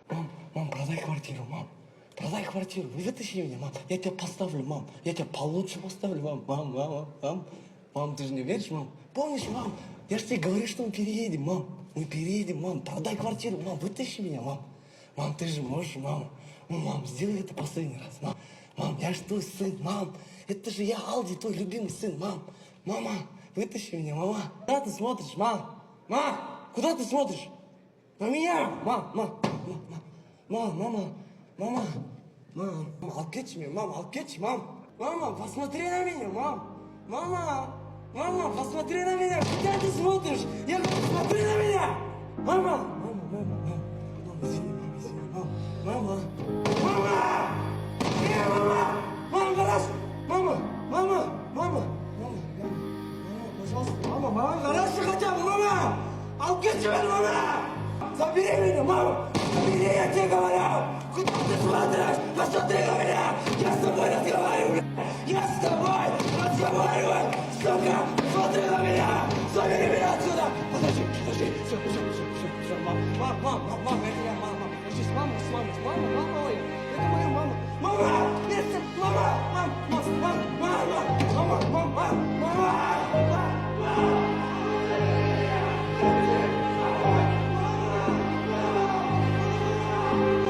Мам, продай квартиру, мам. Продай квартиру, вытащи меня, мам. Я тебя поставлю, мам. Я тебя получше поставлю, мам. Мам. Мам, ты же не веришь, мам? Помнишь, мам? Я же тебе говорю, что мы переедем, мам. Мы переедем, мам. Продай квартиру, мам. Вытащи меня, мам. Мам, ты же можешь, мам. Ну, мам, сделай это последний раз, мам. Мам, я же твой сын, мам. Это же я, Алди, твой любимый сын, мам. Мама, вытащи меня, мама. Куда ты смотришь, мам? Мам, куда ты смотришь? На меня! Мама, алып кетші мен, мам, алып кетші, мам. Мама, посмотри на меня, мам. Мама, посмотри на меня. Куда ты смотришь? Я говорю, посмотри на меня. Мама, извини, мам. Мама. Мама, гараж. Мама, пожалуйста, мама, гараж хотя бы, мама. Алып кетші мені, мама. Забери меня, мама! Забери, я тебе говорю! Куда ты смотришь? Посмотри на меня! Я с тобой разговариваю! Я с тобой разговариваю! Сука! Смотри на меня! Забери меня отсюда! Подожди! Все, мам, это я, мама! Подожди, с мамой! Это моя мама! Мама! Мама!